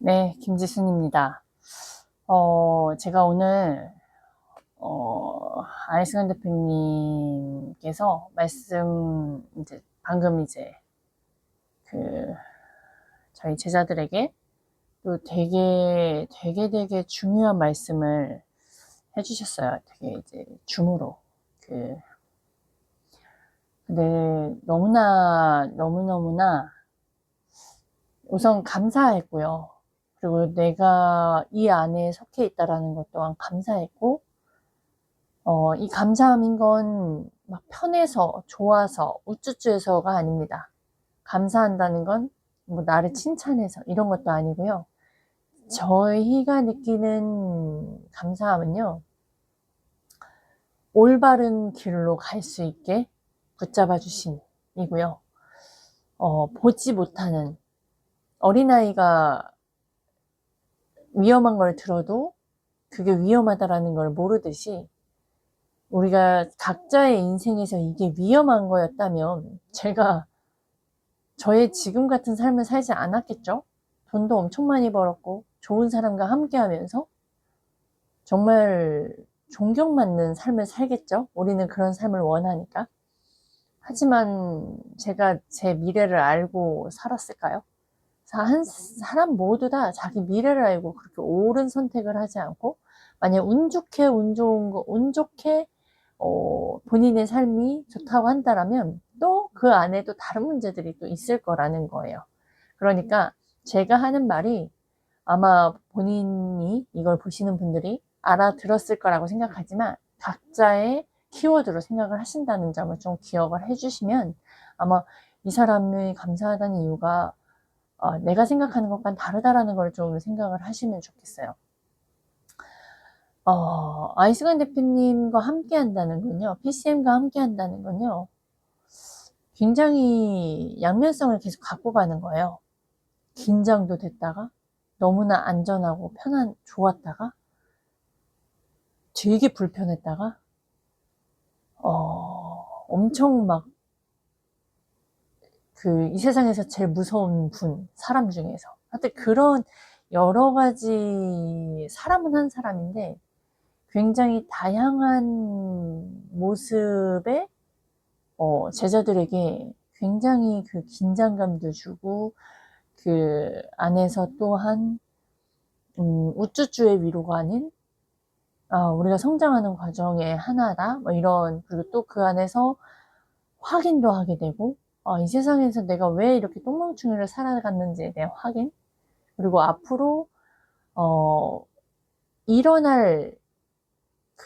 네, 김지순입니다. 제가 오늘, 안승환 대표님께서 방금 그, 저희 제자들에게 또 되게 중요한 말씀을 해주셨어요. 되게 줌으로. 근데 너무너무나 우선 감사했고요. 그리고 내가 이 안에 속해 있다라는 것 또한 감사했고, 이 감사함인 건 막 편해서, 좋아서, 우쭈쭈해서가 아닙니다. 감사한다는 건 뭐 나를 칭찬해서 이런 것도 아니고요. 저희가 느끼는 감사함은요, 올바른 길로 갈 수 있게 붙잡아 주심이고요. 보지 못하는 어린아이가 위험한 걸 들어도 그게 위험하다라는 걸 모르듯이 우리가 각자의 인생에서 이게 위험한 거였다면 제가 저의 지금 같은 삶을 살지 않았겠죠? 돈도 엄청 많이 벌었고 좋은 사람과 함께 하면서 정말 존경받는 삶을 살겠죠? 우리는 그런 삶을 원하니까. 하지만 제가 제 미래를 알고 살았을까요? 한 사람 모두 다 자기 미래를 알고 그렇게 옳은 선택을 하지 않고 만약 운 좋게 본인의 삶이 좋다고 한다라면 또 그 안에 또 다른 문제들이 또 있을 거라는 거예요. 그러니까 제가 하는 말이 아마 본인이 이걸 보시는 분들이 알아들었을 거라고 생각하지만 각자의 키워드로 생각을 하신다는 점을 좀 기억을 해주시면 아마 이 사람이 감사하다는 이유가 내가 생각하는 것과는 다르다라는 걸 좀 생각을 하시면 좋겠어요. 아이승환 대표님과 함께 한다는 건요, PCM과 함께 한다는 건요, 굉장히 양면성을 계속 갖고 가는 거예요. 긴장도 됐다가, 너무나 안전하고 좋았다가, 되게 불편했다가, 엄청 이 세상에서 제일 무서운 사람 중에서. 하여튼 그런 여러 가지, 사람은 한 사람인데, 굉장히 다양한 모습의 제자들에게 굉장히 그 긴장감도 주고 그 안에서 또한 우쭈쭈의 위로가 아닌 우리가 성장하는 과정의 하나다 뭐 이런, 그리고 또 그 안에서 확인도 하게 되고 이 세상에서 내가 왜 이렇게 똥멍충이를 살아갔는지에 대한 확인, 그리고 앞으로 일어날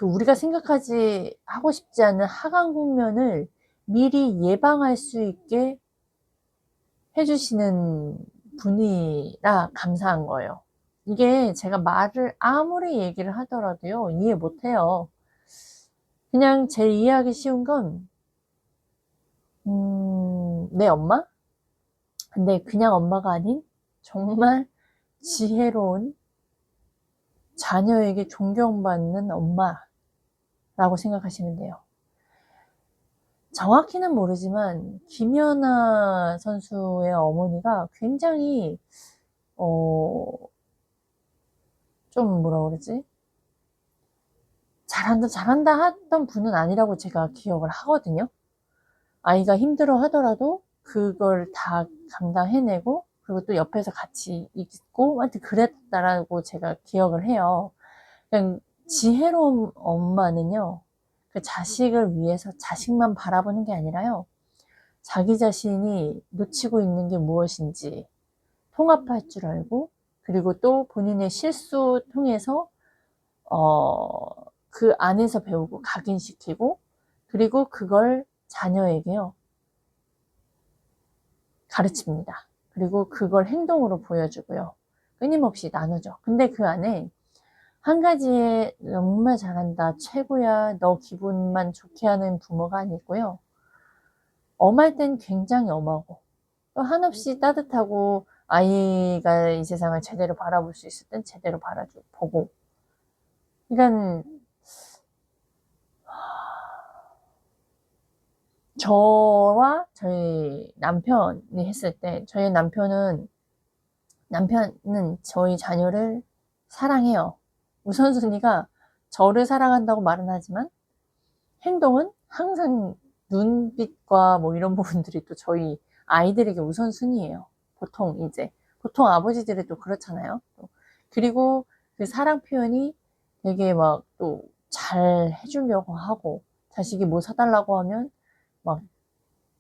우리가 생각하지 하고 싶지 않은 하강 국면을 미리 예방할 수 있게 해주시는 분이라 감사한 거예요. 이게 제가 말을 아무리 얘기를 하더라도요, 이해 못해요. 그냥 제일 이해하기 쉬운 건, 내 엄마? 근데 그냥 엄마가 아닌 정말 지혜로운 자녀에게 존경받는 엄마라고 생각하시면 돼요. 정확히는 모르지만 김연아 선수의 어머니가 굉장히 좀 뭐라 그러지? 잘한다 했던 분은 아니라고 제가 기억을 하거든요. 아이가 힘들어 하더라도 그걸 다 감당해내고 그리고 또 옆에서 같이 있고 하여튼 그랬다라고 제가 기억을 해요. 그냥 지혜로운 엄마는요, 그 자식을 위해서 자식만 바라보는 게 아니라요, 자기 자신이 놓치고 있는 게 무엇인지 통합할 줄 알고, 그리고 또 본인의 실수 통해서 그 안에서 배우고 각인시키고, 그리고 그걸 자녀에게요 가르칩니다. 그리고 그걸 행동으로 보여주고요, 끊임없이 나누죠. 근데 그 안에 한 가지에 정말 잘한다, 최고야, 너 기분만 좋게 하는 부모가 아니고요, 엄할 땐 굉장히 엄하고 또 한없이 따뜻하고 아이가 이 세상을 제대로 바라볼 수 있을 땐 제대로 보고. 그러니까 저와 저희 남편이 했을 때, 저희 남편은 남편은 저희 자녀를 사랑해요. 우선순위가 저를 사랑한다고 말은 하지만 행동은 항상 눈빛과 뭐 이런 부분들이 또 저희 아이들에게 우선순위예요. 보통 아버지들이 또 그렇잖아요. 그리고 그 사랑 표현이 되게 막 또 잘 해주려고 하고, 자식이 뭐 사달라고 하면 막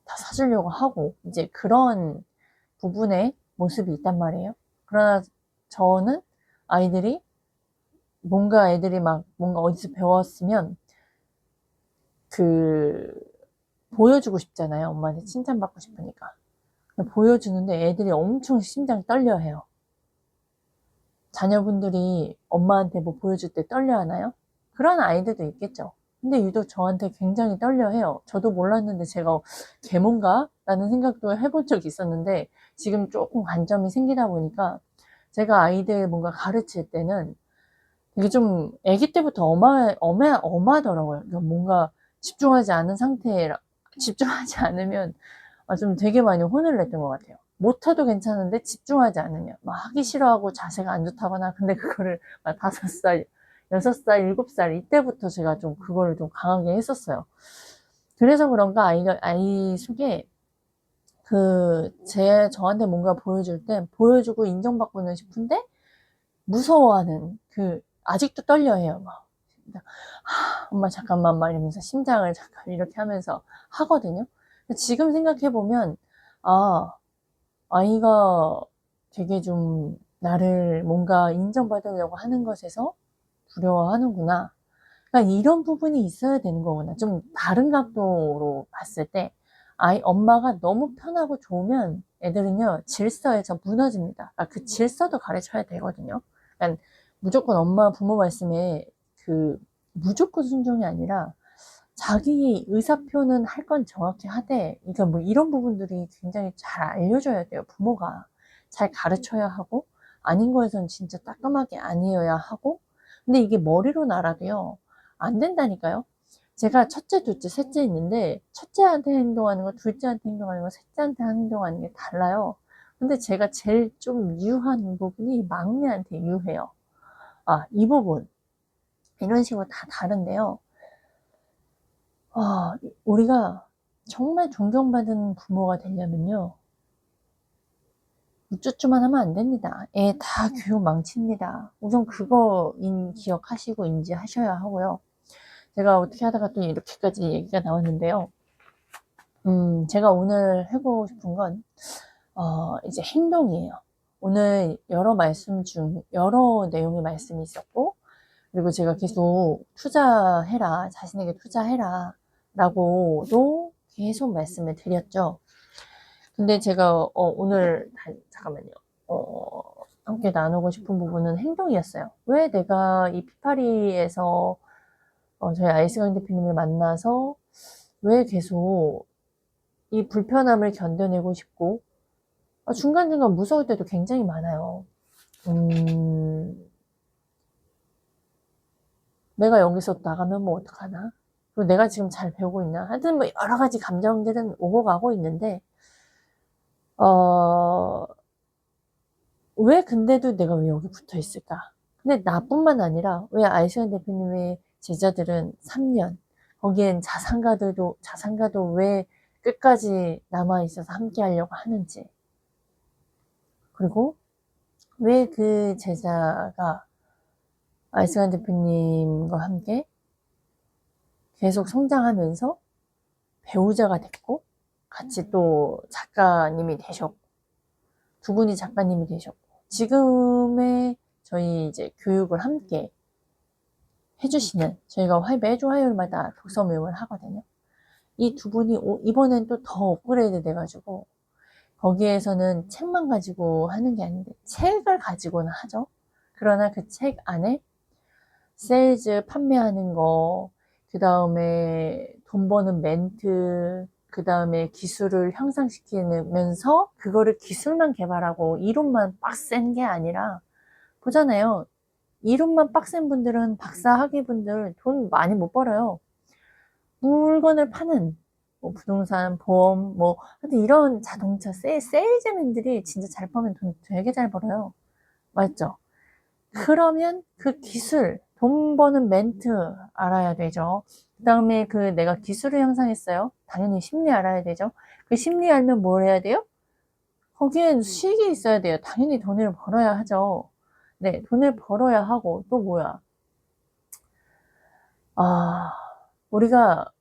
다 사주려고 하고, 이제 그런 부분의 모습이 있단 말이에요. 그러나 저는 아이들이 애들이 막 뭔가 어디서 배웠으면 그 보여주고 싶잖아요. 엄마한테 칭찬받고 싶으니까. 보여주는데 애들이 엄청 심장이 떨려 해요. 자녀분들이 엄마한테 뭐 보여줄 때 떨려 하나요? 그런 아이들도 있겠죠. 근데 유독 저한테 굉장히 떨려 해요. 저도 몰랐는데 제가 개몬가? 라는 생각도 해본 적이 있었는데 지금 조금 관점이 생기다 보니까 제가 아이들 뭔가 가르칠 때는 되게 좀 아기 때부터 엄하더라고요. 그러니까 뭔가 집중하지 않은 상태라, 집중하지 않으면 좀 되게 많이 혼을 냈던 것 같아요. 못해도 괜찮은데 집중하지 않으면 막 하기 싫어하고 자세가 안 좋다거나. 근데 그거를 막 5살, 6살, 7살 이때부터 제가 좀 그거를 좀 강하게 했었어요. 그래서 그런가 아이 속에 저한테 뭔가 보여줄 때 보여주고 인정받고는 싶은데 무서워하는 아직도 떨려해요. 막 엄마 잠깐만 막 이러면서 심장을 잠깐 이렇게 하면서 하거든요. 지금 생각해보면 아이가 되게 좀 나를 뭔가 인정받으려고 하는 것에서 두려워하는구나. 그러니까 이런 부분이 있어야 되는 거구나. 좀 다른 각도로 봤을 때 엄마가 너무 편하고 좋으면 애들은요 질서에서 무너집니다. 그 질서도 가르쳐야 되거든요. 그러니까 무조건 엄마 부모 말씀에 무조건 순종이 아니라 자기 의사표는 할 건 정확히 하되, 그러니까 뭐 이런 부분들이 굉장히 잘 알려줘야 돼요. 부모가 잘 가르쳐야 하고, 아닌 거에선 진짜 따끔하게 아니어야 하고. 근데 이게 머리로 알아도요 안 된다니까요. 제가 첫째, 둘째, 셋째 있는데 첫째한테 행동하는 거, 둘째한테 행동하는 거, 셋째한테 행동하는 게 달라요. 근데 제가 제일 좀 유한 부분이 막내한테 유해요. 이 부분 이런 식으로 다 다른데요. 우리가 정말 존경받은 부모가 되려면요 우쭈쭈만 하면 안 됩니다. 애 다 교육 망칩니다. 우선 그거 기억하시고 인지하셔야 하고요. 제가 어떻게 하다가 또 이렇게까지 얘기가 나왔는데요. 제가 오늘 해보고 싶은 건 이제 행동이에요. 오늘 여러 내용의 말씀이 있었고, 그리고 제가 계속 투자해라, 자신에게 투자해라 라고도 계속 말씀을 드렸죠. 근데 제가 오늘 잠깐만요. 함께 나누고 싶은 부분은 행동이었어요. 왜 내가 이 피파리에서 저희 아이스강 대표님을 만나서 왜 계속 이 불편함을 견뎌내고 싶고, 중간중간 무서울 때도 굉장히 많아요. 내가 여기서 나가면 뭐 어떡하나? 그리고 내가 지금 잘 배우고 있나? 하여튼 뭐 여러 가지 감정들은 오고 가고 있는데, 왜 근데도 내가 왜 여기 붙어 있을까? 근데 나뿐만 아니라 왜 아이시안 대표님의 제자들은 3년, 거기엔 자산가도 왜 끝까지 남아 있어서 함께 하려고 하는지, 그리고 왜 그 제자가 아이시안 대표님과 함께 계속 성장하면서 배우자가 됐고, 같이 또 작가님이 되셨고, 두 분이 작가님이 되셨고, 지금의 저희 이제 교육을 함께 해주시는, 저희가 매주 화요일마다 독서 모임을 하거든요. 이 두 분이 이번엔 또 더 업그레이드 돼가지고, 거기에서는 책만 가지고 하는 게 아닌데, 책을 가지고는 하죠. 그러나 그 책 안에 세일즈 판매하는 거, 그 다음에 돈 버는 멘트, 그 다음에 기술을 향상시키면서 그거를 기술만 개발하고 이론만 빡센 게 아니라, 보잖아요. 이론만 빡센 분들은 박사 학위 분들 돈 많이 못 벌어요. 물건을 파는, 뭐 부동산, 보험, 뭐 하여튼 이런 자동차 세일즈맨들이 진짜 잘 벌면 돈 되게 잘 벌어요. 맞죠? 그러면 그 기술, 돈 버는 멘트 알아야 되죠. 그 다음에 그 내가 기술을 형성했어요. 당연히 심리 알아야 되죠. 그 심리 알면 뭘 해야 돼요? 거기엔 수익이 있어야 돼요. 당연히 돈을 벌어야 하죠. 네, 돈을 벌어야 하고, 또 뭐야? 아, 우리가,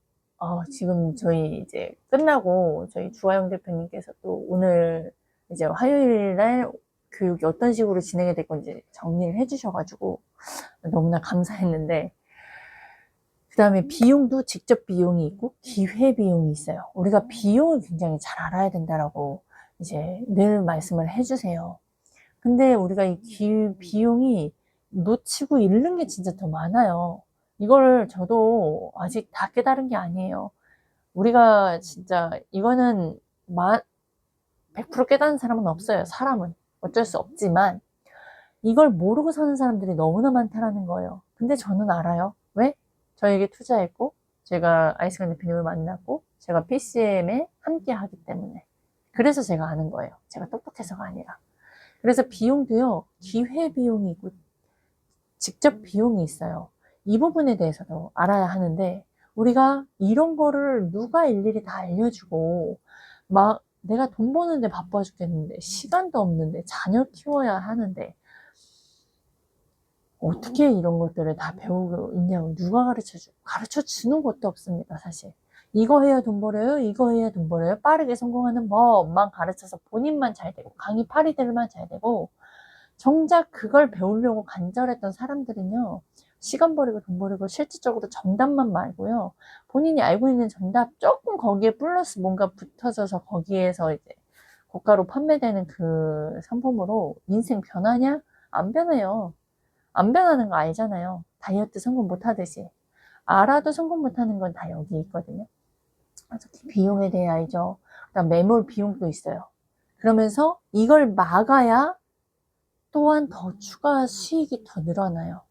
지금 저희 이제 끝나고, 저희 주화영 대표님께서 또 오늘 이제 화요일 날 교육이 어떤 식으로 진행이 될 건지 정리를 해주셔가지고, 너무나 감사했는데, 그 다음에 비용도 직접 비용이 있고, 기회 비용이 있어요. 우리가 비용을 굉장히 잘 알아야 된다라고 이제 늘 말씀을 해주세요. 근데 우리가 이 비용이 놓치고 잃는 게 진짜 더 많아요. 이걸 저도 아직 다 깨달은 게 아니에요. 우리가 진짜 이거는 100% 깨닫는 사람은 없어요. 사람은 어쩔 수 없지만 이걸 모르고 사는 사람들이 너무나 많다라는 거예요. 근데 저는 알아요. 왜? 저에게 투자했고 제가 아이스간 대표님을 만났고 제가 PCM에 함께 하기 때문에 그래서 제가 아는 거예요. 제가 똑똑해서가 아니라. 그래서 비용도요, 기회 비용이 있고 직접 비용이 있어요. 이 부분에 대해서도 알아야 하는데, 우리가 이런 거를 누가 일일이 다 알려주고, 막 내가 돈 버는데 바빠 죽겠는데, 시간도 없는데, 자녀 키워야 하는데, 어떻게 이런 것들을 다 배우고 있냐고 누가 가르쳐 주는 것도 없습니다, 사실. 이거 해야 돈 벌어요, 이거 해야 돈 벌어요, 빠르게 성공하는 법만 가르쳐서 본인만 잘 되고, 강의 파리들만 잘 되고, 정작 그걸 배우려고 간절했던 사람들은요, 시간 버리고 돈 버리고 실질적으로 정답만 말고요, 본인이 알고 있는 정답 조금 거기에 플러스 뭔가 붙어져서 거기에서 이제 고가로 판매되는 그 상품으로 인생 변하냐? 안 변해요. 안 변하는 거 알잖아요. 다이어트 성공 못 하듯이. 알아도 성공 못 하는 건 다 여기 있거든요. 그래서 비용에 대해 알죠. 그다음 매몰 비용도 있어요. 그러면서 이걸 막아야 또한 더 추가 수익이 더 늘어나요.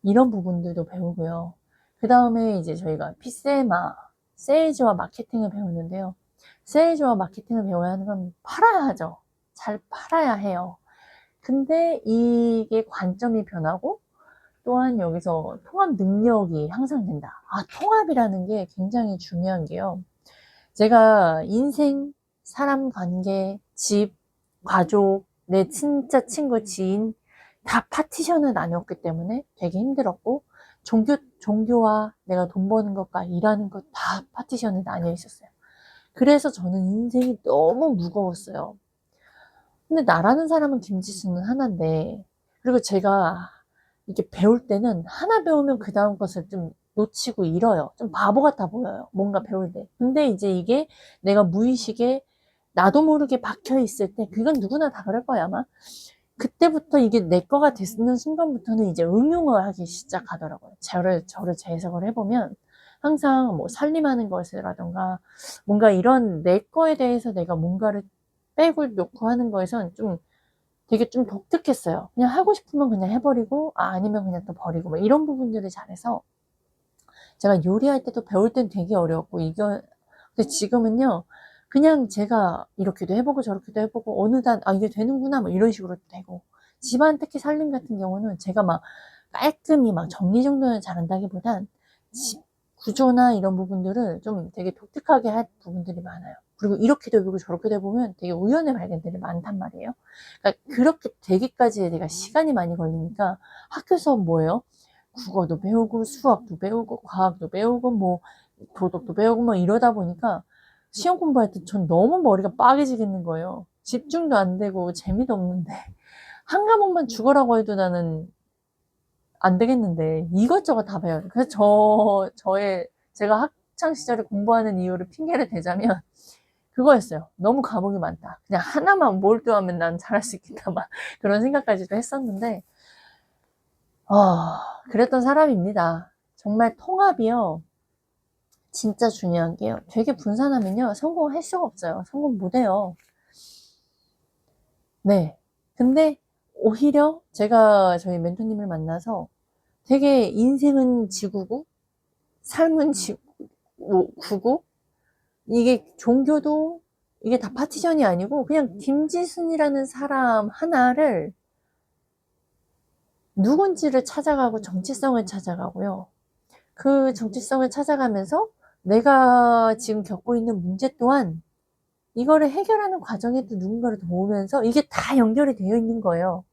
이런 부분들도 배우고요. 그 다음에 이제 저희가 피세마, 세일즈와 마케팅을 배우는데요. 세일즈와 마케팅을 배워야 하는 건 팔아야 하죠. 잘 팔아야 해요. 근데 이게 관점이 변하고 또한 여기서 통합 능력이 향상된다. 통합이라는 게 굉장히 중요한 게요. 제가 인생, 사람 관계, 집, 가족, 내 진짜 친구, 지인 다 파티션을 나눴기 때문에 되게 힘들었고 종교와 내가 돈 버는 것과 일하는 것 다 파티션을 나뉘어 있었어요. 그래서 저는 인생이 너무 무거웠어요. 근데 나라는 사람은 김지수는 하나인데 그리고 제가 이렇게 배울 때는 하나 배우면 그 다음 것을 좀 놓치고 잃어요. 좀 바보 같아 보여요. 뭔가 배울 때. 근데 이제 이게 내가 무의식에 나도 모르게 박혀 있을 때, 그건 누구나 다 그럴 거야, 아마. 그때부터 이게 내 거가 되는 순간부터는 이제 응용을 하기 시작하더라고요. 저를 재해석을 해보면, 항상 뭐 살림하는 것이라던가, 뭔가 이런 내 거에 대해서 내가 뭔가를 빼고 놓고 하는 거에선 좀 되게 좀 독특했어요. 그냥 하고 싶으면 그냥 해버리고, 아니면 그냥 또 버리고, 뭐 이런 부분들을 잘해서, 제가 요리할 때도 배울 땐 되게 어려웠고, 근데 지금은요, 그냥 제가 이렇게도 해보고 저렇게도 해보고, 이게 되는구나, 뭐 이런 식으로 되고, 집안 특히 살림 같은 경우는 제가 막 깔끔히 막 정리정돈을 잘한다기보단, 집 구조나 이런 부분들을 좀 되게 독특하게 할 부분들이 많아요. 그리고 이렇게도 해보고 저렇게도 해보면 되게 우연의 발견들이 많단 말이에요. 그러니까 그렇게 되기까지 내가 시간이 많이 걸리니까 학교 수업 뭐예요? 국어도 배우고 수학도 배우고 과학도 배우고 뭐 도덕도 배우고 뭐 이러다 보니까 시험 공부할 때 전 너무 머리가 빠개지겠는 거예요. 집중도 안 되고 재미도 없는데 한 과목만 죽어라고 해도 나는 안 되겠는데 이것저것 다 배워요. 그래서 제가 학창 시절에 공부하는 이유를 핑계를 대자면 그거였어요. 너무 과목이 많다. 그냥 하나만 몰두하면 난 잘할 수 있겠다 막 그런 생각까지도 했었는데 그랬던 사람입니다. 정말 통합이요. 진짜 중요한 게요. 되게 분산하면요. 성공할 수가 없어요. 성공 못해요. 네. 근데 오히려 제가 저희 멘토님을 만나서 되게 인생은 지구고, 삶은 구고, 이게 종교도 이게 다 파티션이 아니고 그냥 김지순이라는 사람 하나를 누군지를 찾아가고 정체성을 찾아가고요. 그 정체성을 찾아가면서 내가 지금 겪고 있는 문제 또한 이거를 해결하는 과정에 또 누군가를 도우면서 이게 다 연결이 되어 있는 거예요.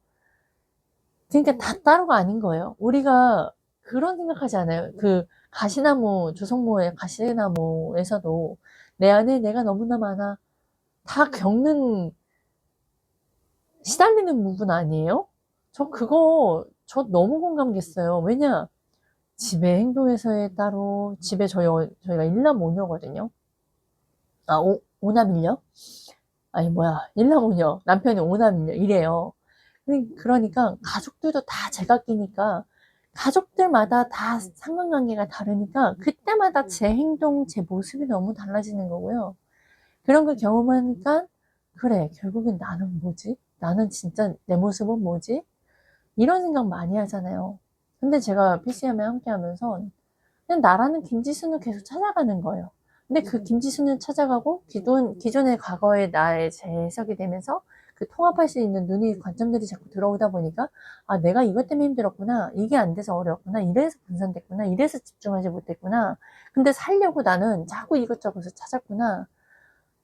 그러니까 다 따로가 아닌 거예요. 우리가 그런 생각하지 않아요. 그 가시나무, 조성모의 가시나무에서도 내 안에 내가 너무나 많아. 다 겪는, 시달리는 부분 아니에요? 저 너무 공감 갔어요. 왜냐, 집의 행동에서의 따로, 집에 저희가 일남오녀거든요. 아, 오남일녀? 아니, 뭐야. 일남오녀. 남편이 오남일녀. 이래요. 그러니까 가족들도 다 제각기니까 가족들마다 다 상관관계가 다르니까 그때마다 제 행동, 제 모습이 너무 달라지는 거고요. 그런 걸 경험하니까 그래, 결국엔 나는 뭐지? 나는 진짜 내 모습은 뭐지? 이런 생각 많이 하잖아요. 근데 제가 PCM에 함께 하면서 그냥 나라는 김지순을 계속 찾아가는 거예요. 근데 그 김지순을 찾아가고 기존의 과거의 나의 재해석이 되면서 그 통합할 수 있는 눈이 관점들이 자꾸 들어오다 보니까 아 내가 이것 때문에 힘들었구나 이게 안 돼서 어려웠구나 이래서 분산됐구나 이래서 집중하지 못했구나 근데 살려고 나는 자꾸 이것저것을 찾았구나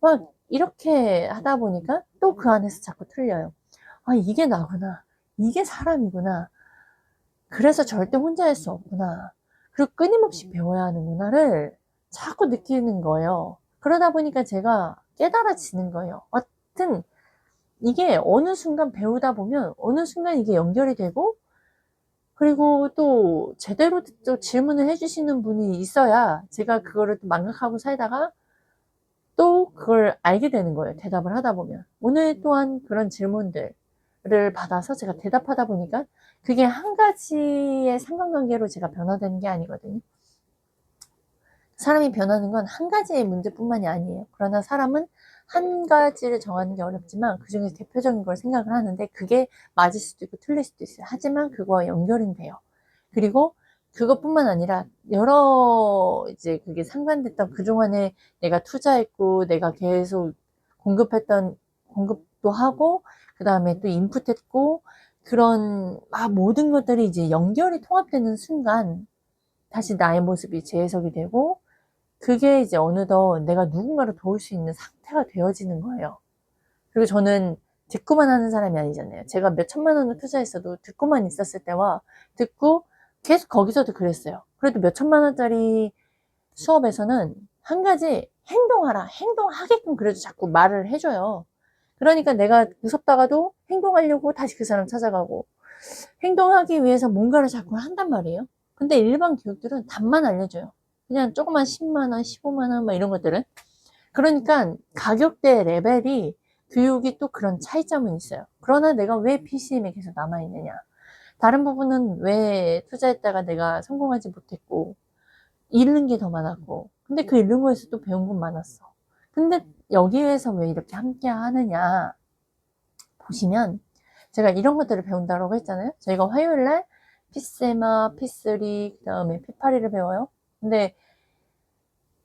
막 이렇게 하다 보니까 또 그 안에서 자꾸 틀려요. 아 이게 나구나 이게 사람이구나 그래서 절대 혼자 할 수 없구나. 그리고 끊임없이 배워야 하는구나를 자꾸 느끼는 거예요. 그러다 보니까 제가 깨달아지는 거예요. 하여튼 이게 어느 순간 배우다 보면 어느 순간 이게 연결이 되고 그리고 또 제대로 또 질문을 해주시는 분이 있어야 제가 그거를 또 망각하고 살다가 또 그걸 알게 되는 거예요. 대답을 하다 보면. 오늘 또한 그런 질문들을 받아서 제가 대답하다 보니까 그게 한 가지의 상관관계로 제가 변화되는 게 아니거든요. 사람이 변하는 건 한 가지의 문제뿐만이 아니에요. 그러나 사람은 한 가지를 정하는 게 어렵지만 그 중에서 대표적인 걸 생각을 하는데 그게 맞을 수도 있고 틀릴 수도 있어요. 하지만 그거와 연결은 돼요. 그리고 그것뿐만 아니라 여러 이제 그게 상관됐던 그동안에 내가 투자했고 내가 계속 공급도 하고 그 다음에 또 인풋했고 그런 모든 것들이 이제 연결이 통합되는 순간 다시 나의 모습이 재해석이 되고 그게 이제 어느덧 내가 누군가를 도울 수 있는 상태가 되어지는 거예요. 그리고 저는 듣고만 하는 사람이 아니잖아요. 제가 몇 천만 원을 투자했어도 듣고만 있었을 때와 듣고 계속 거기서도 그랬어요. 그래도 몇 천만 원짜리 수업에서는 한 가지 행동하라, 행동하게끔 그래도 자꾸 말을 해줘요. 그러니까 내가 무섭다가도 행동하려고 다시 그 사람 찾아가고 행동하기 위해서 뭔가를 자꾸 한단 말이에요. 근데 일반 교육들은 답만 알려줘요. 그냥 조그만 10만원, 15만원 막 이런 것들은. 그러니까 가격대 레벨이 교육이 또 그런 차이점은 있어요. 그러나 내가 왜 PCM에 계속 남아있느냐. 다른 부분은 왜 투자했다가 내가 성공하지 못했고 잃는 게 더 많았고 근데 그 잃는 거에서 또 배운 건 많았어. 근데 여기에서 왜 이렇게 함께 하느냐 보시면 제가 이런 것들을 배운다고 했잖아요. 저희가 화요일날 P3, P3, 그 다음에 P8을 배워요. 근데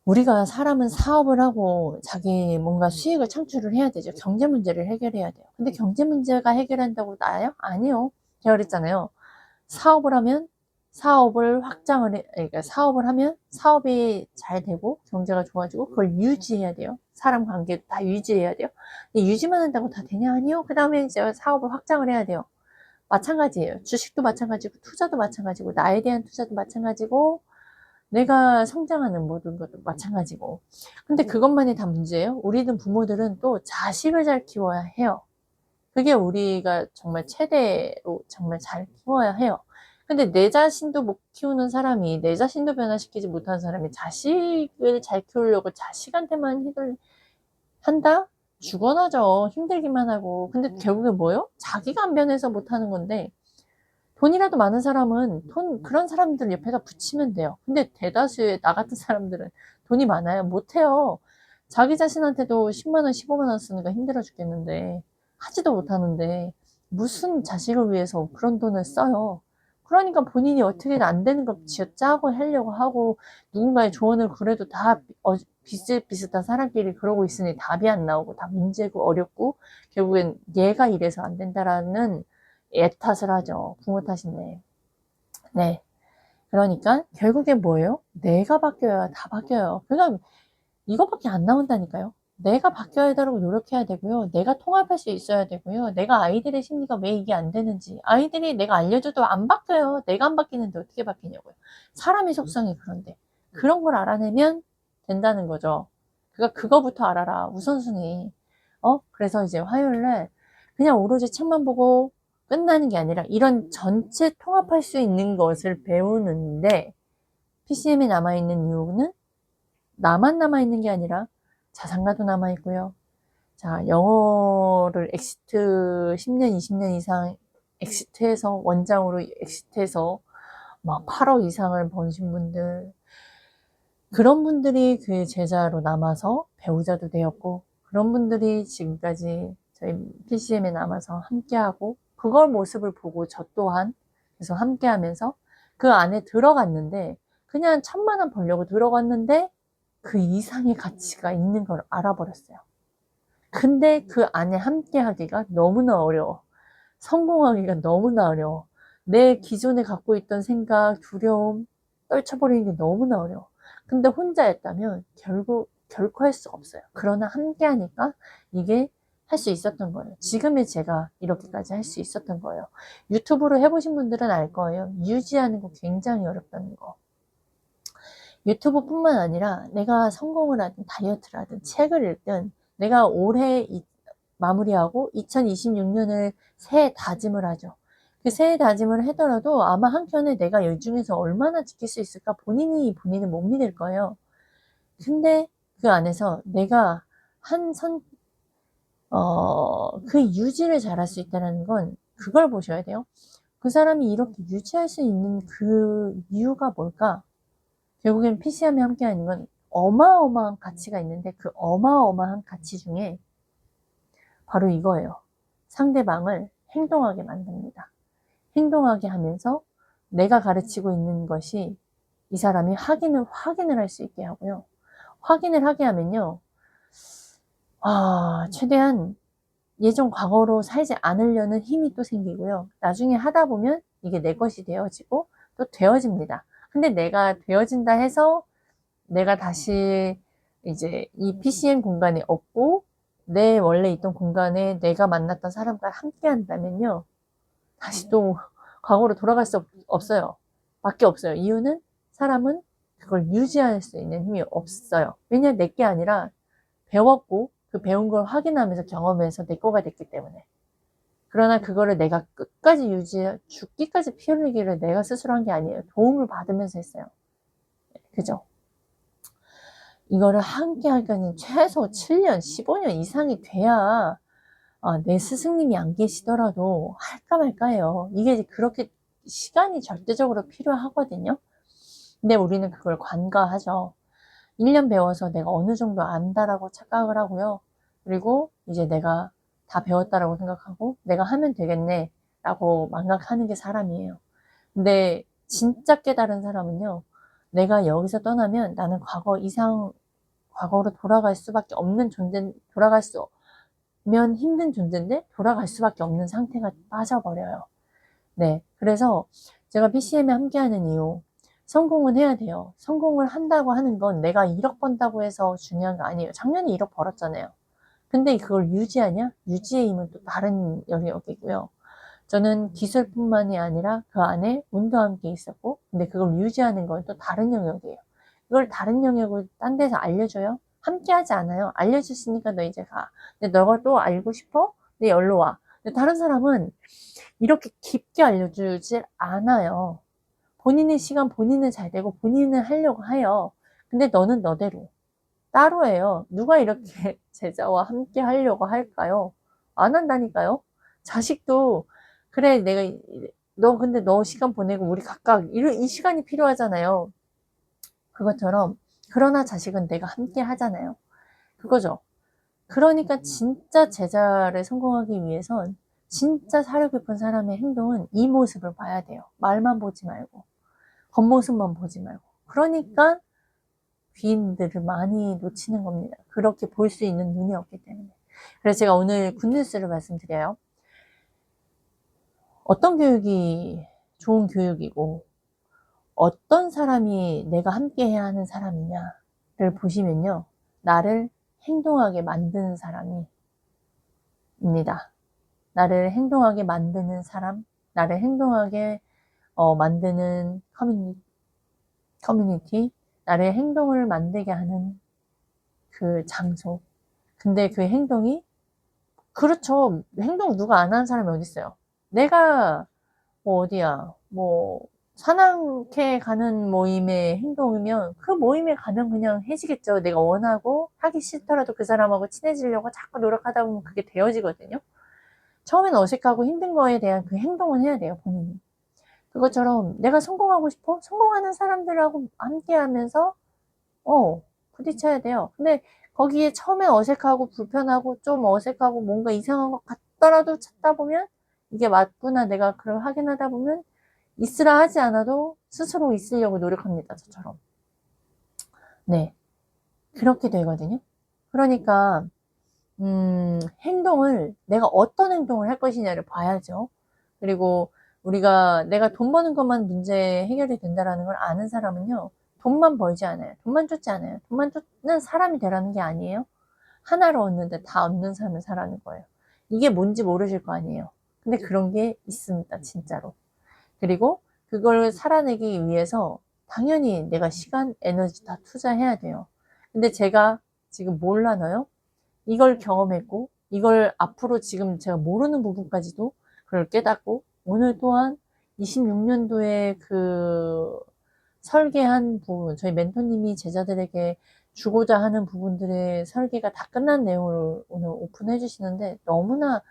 우리가 사람은 사업을 하고 자기 뭔가 수익을 창출을 해야 되죠. 경제 문제를 해결해야 돼요. 근데 경제 문제가 해결한다고 나아요? 아니요. 제가 그랬잖아요. 사업을 하면 그러니까 사업을 하면 사업이 잘 되고 경제가 좋아지고 그걸 유지해야 돼요. 사람 관계도 다 유지해야 돼요. 근데 유지만 한다고 다 되냐? 아니요. 그 다음에 이제 사업을 확장을 해야 돼요. 마찬가지예요. 주식도 마찬가지고 투자도 마찬가지고 나에 대한 투자도 마찬가지고 내가 성장하는 모든 것도 마찬가지고 근데 그것만이 다 문제예요? 우리는 부모들은 또 자식을 잘 키워야 해요. 그게 우리가 정말 최대로 정말 잘 키워야 해요. 근데 내 자신도 못 키우는 사람이 내 자신도 변화시키지 못하는 사람이 자식을 잘 키우려고 자식한테만 한다? 죽어나죠. 힘들기만 하고 근데 결국에 뭐예요? 자기가 안 변해서 못하는 건데 돈이라도 많은 사람은 그런 사람들 옆에다 붙이면 돼요. 근데 대다수의 나 같은 사람들은 돈이 많아요. 못해요. 자기 자신한테도 10만원, 15만원 쓰니까 힘들어 죽겠는데, 하지도 못하는데, 무슨 자식을 위해서 그런 돈을 써요. 그러니까 본인이 어떻게든 안 되는 거 쥐어짜고 하려고 하고, 누군가의 조언을 그래도 다 비슷비슷한 사람끼리 그러고 있으니 답이 안 나오고 다 문제고 어렵고 결국엔 얘가 이래서 안 된다라는 애 탓을 하죠. 부모 탓인데. 네. 그러니까 결국엔 뭐예요? 내가 바뀌어야 다 바뀌어요. 그러니까 이거밖에 안 나온다니까요. 내가 바뀌어야 되라고 노력해야 되고요. 내가 통합할 수 있어야 되고요. 내가 아이들의 심리가 왜 이게 안 되는지. 아이들이 내가 알려줘도 안 바뀌어요. 내가 안 바뀌는데 어떻게 바뀌냐고요. 사람의 속성이 그런데. 그런 걸 알아내면 된다는 거죠. 그러니까 그거부터 알아라. 우선순위. 그래서 이제 화요일날 그냥 오로지 책만 보고 끝나는 게 아니라 이런 전체 통합할 수 있는 것을 배우는데 PCM에 남아있는 이유는 나만 남아있는 게 아니라 자산가도 남아있고요. 자, 영어를 엑시트 10년, 20년 이상 엑시트해서 원장으로 엑시트해서 막 8억 이상을 버신 분들, 그런 분들이 그 제자로 남아서 배우자도 되었고, 그런 분들이 지금까지 저희 PCM에 남아서 함께하고, 그걸 모습을 보고 저 또한 계속 함께하면서 그 안에 들어갔는데, 그냥 1,000만 원 벌려고 들어갔는데, 그 이상의 가치가 있는 걸 알아버렸어요. 근데 그 안에 함께 하기가 너무나 어려워. 성공하기가 너무나 어려워. 내 기존에 갖고 있던 생각, 두려움, 떨쳐버리는 게 너무나 어려워. 근데 혼자였다면 결코 할 수 없어요. 그러나 함께 하니까 이게 할 수 있었던 거예요. 지금의 제가 이렇게까지 할 수 있었던 거예요. 유튜브로 해보신 분들은 알 거예요. 유지하는 거 굉장히 어렵다는 거. 유튜브뿐만 아니라 내가 성공을 하든 다이어트를 하든 책을 읽든 내가 올해 마무리하고 2026년을 새해 다짐을 하죠. 그 새해 다짐을 하더라도 아마 한켠에 내가 이 중에서 얼마나 지킬 수 있을까 본인은 못 믿을 거예요. 근데 그 안에서 내가 그 유지를 잘할 수 있다는 건 그걸 보셔야 돼요. 그 사람이 이렇게 유지할 수 있는 그 이유가 뭘까? 결국엔 PCM이 함께하는 건 어마어마한 가치가 있는데 그 어마어마한 가치 중에 바로 이거예요. 상대방을 행동하게 만듭니다. 행동하게 하면서 내가 가르치고 있는 것이 이 사람이 확인을 할 수 있게 하고요. 확인을 하게 하면요. 최대한 예전 과거로 살지 않으려는 힘이 또 생기고요. 나중에 하다 보면 이게 내 것이 되어지고 또 되어집니다. 근데 내가 되어진다 해서 내가 다시 이제 이 PCM 공간에 없고 내 원래 있던 공간에 내가 만났던 사람과 함께 한다면요. 다시 또 과거로 돌아갈 수 없어요. 밖에 없어요. 이유는 사람은 그걸 유지할 수 있는 힘이 없어요. 왜냐 내게 아니라 배웠고 그 배운 걸 확인하면서 경험해서 내 거가 됐기 때문에. 그러나 그거를 내가 끝까지 죽기까지 피 흘리기를 내가 스스로 한 게 아니에요. 도움을 받으면서 했어요. 그죠? 이거를 함께 하기까지는 최소 7년, 15년 이상이 돼야 내 스승님이 안 계시더라도 할까 말까 해요. 이게 그렇게 시간이 절대적으로 필요하거든요. 근데 우리는 그걸 관가하죠. 1년 배워서 내가 어느 정도 안다라고 착각을 하고요. 그리고 이제 내가 다 배웠다라고 생각하고 내가 하면 되겠네 라고 망각하는 게 사람이에요. 근데 진짜 깨달은 사람은요. 내가 여기서 떠나면 나는 과거로 돌아갈 수밖에 없는 돌아가면 힘든 존재인데 돌아갈 수밖에 없는 상태가 빠져버려요. 네. 그래서 제가 PCM에 함께하는 이유, 성공은 해야 돼요. 성공을 한다고 하는 건 내가 1억 번다고 해서 중요한 거 아니에요. 작년에 1억 벌었잖아요. 근데 그걸 유지하냐? 유지의 힘은 또 다른 영역이고요. 저는 기술뿐만이 아니라 그 안에 운도 함께 있었고, 근데 그걸 유지하는 건 또 다른 영역이에요. 이걸 다른 영역을 딴 데서 알려줘요? 함께 하지 않아요. 알려줬으니까 너 이제 가. 근데 너가 또 알고 싶어? 네, 여기로 와. 근데 다른 사람은 이렇게 깊게 알려주질 않아요. 본인의 시간, 본인은 잘 되고 본인은 하려고 해요. 근데 너는 너대로. 따로 해요. 누가 이렇게 제자와 함께 하려고 할까요? 안 한다니까요. 자식도 그래 근데 너 시간 보내고 우리 각각 이 시간이 필요하잖아요. 그것처럼 그러나 자식은 내가 함께 하잖아요. 그거죠. 그러니까 진짜 제자를 성공하기 위해선 진짜 사려 깊은 사람의 행동은 이 모습을 봐야 돼요. 말만 보지 말고 겉모습만 보지 말고. 그러니까 귀인들을 많이 놓치는 겁니다. 그렇게 볼 수 있는 눈이 없기 때문에. 그래서 제가 오늘 굿뉴스를 말씀드려요. 어떤 교육이 좋은 교육이고 어떤 사람이 내가 함께 해야 하는 사람이냐를 보시면요. 나를 행동하게 만드는 사람입니다. 나를 행동하게 만드는 사람, 나를 행동하게 만드는 커뮤니티, 나를 행동을 만들게 하는 그 장소. 근데 그 행동이, 그렇죠. 행동 누가 안 하는 사람이 어디 있어요? 내가 뭐 어디야, 뭐 산악회 가는 모임의 행동이면 그 모임에 가면 그냥 해지겠죠. 내가 원하고 하기 싫더라도 그 사람하고 친해지려고 자꾸 노력하다 보면 그게 되어지거든요. 처음엔 어색하고 힘든 거에 대한 그 행동은 해야 돼요, 본인이. 그것처럼 내가 성공하고 싶어? 성공하는 사람들하고 함께 하면서 부딪혀야 돼요. 근데 거기에 처음엔 어색하고 불편하고 좀 어색하고 뭔가 이상한 것 같더라도 찾다 보면 이게 맞구나, 내가 그걸 확인하다 보면 있으라 하지 않아도 스스로 있으려고 노력합니다. 저처럼. 네. 그렇게 되거든요. 그러니까 행동을 내가 어떤 행동을 할 것이냐를 봐야죠. 그리고 우리가 내가 돈 버는 것만 문제 해결이 된다라는 걸 아는 사람은요. 돈만 벌지 않아요. 돈만 쫓지 않아요. 돈만 쫓는 사람이 되라는 게 아니에요. 하나를 얻는데 다 얻는 삶을 살아는 거예요. 이게 뭔지 모르실 거 아니에요. 근데 그런 게 있습니다. 진짜로. 그리고 그걸 살아내기 위해서 당연히 내가 시간, 에너지 다 투자해야 돼요. 근데 제가 지금 뭘 나눠요? 이걸 경험했고 이걸 앞으로 지금 제가 모르는 부분까지도 그걸 깨닫고 오늘 또한 26년도에 그 설계한 부분, 저희 멘토님이 제자들에게 주고자 하는 부분들의 설계가 다 끝난 내용을 오늘 오픈해 주시는데 너무나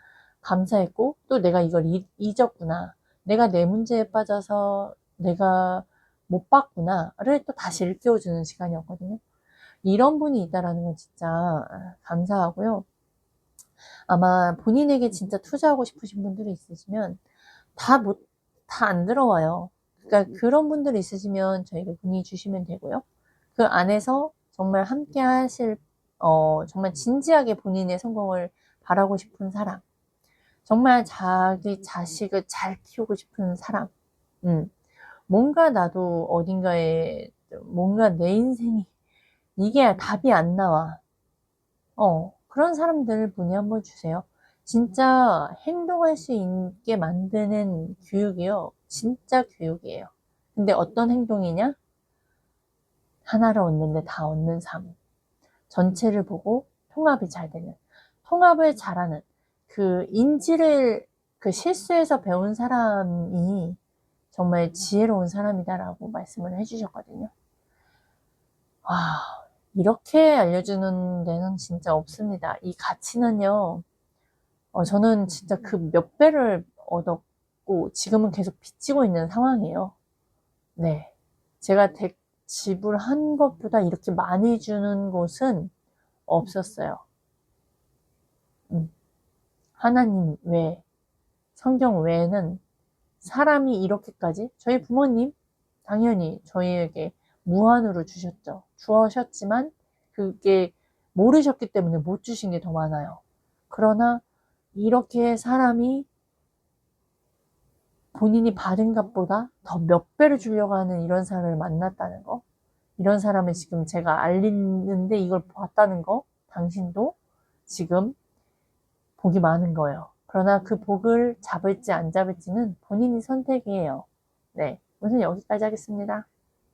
감사했고 또 내가 이걸 잊었구나, 내가 내 문제에 빠져서 내가 못 봤구나를 또 다시 일깨워주는 시간이었거든요. 이런 분이 있다라는 건 진짜 감사하고요. 아마 본인에게 진짜 투자하고 싶으신 분들이 있으시면 다 안 들어와요. 그러니까 그런 분들이 있으시면 저희가 문의 주시면 되고요. 그 안에서 정말 함께 하실, 정말 진지하게 본인의 성공을 바라고 싶은 사람, 정말 자기 자식을 잘 키우고 싶은 사람, 뭔가 나도 어딘가에 뭔가 내 인생이 이게 답이 안 나와. 그런 사람들 문의 한번 주세요. 진짜 행동할 수 있게 만드는 교육이요. 진짜 교육이에요. 근데 어떤 행동이냐? 하나를 얻는데 다 얻는 삶. 전체를 보고 통합이 잘 되는. 통합을 잘하는. 그 인지를 그 실수에서 배운 사람이 정말 지혜로운 사람이다라고 말씀을 해주셨거든요. 와, 이렇게 알려주는 데는 진짜 없습니다. 이 가치는요, 저는 진짜 그 몇 배를 얻었고, 지금은 계속 빚지고 있는 상황이에요. 네. 제가 지불한 것보다 이렇게 많이 주는 곳은 없었어요. 하나님 외에, 성경 외에는 사람이 이렇게까지, 저희 부모님, 당연히 저희에게 무한으로 주셨지만, 그게 모르셨기 때문에 못 주신 게 더 많아요. 그러나, 이렇게 사람이 본인이 받은 것보다 더 몇 배를 주려고 하는 이런 사람을 만났다는 거, 이런 사람을 지금 제가 알리는데 이걸 봤다는 거, 당신도 지금 복이 많은 거예요. 그러나 그 복을 잡을지 안 잡을지는 본인이 선택이에요. 네, 우선 여기까지 하겠습니다.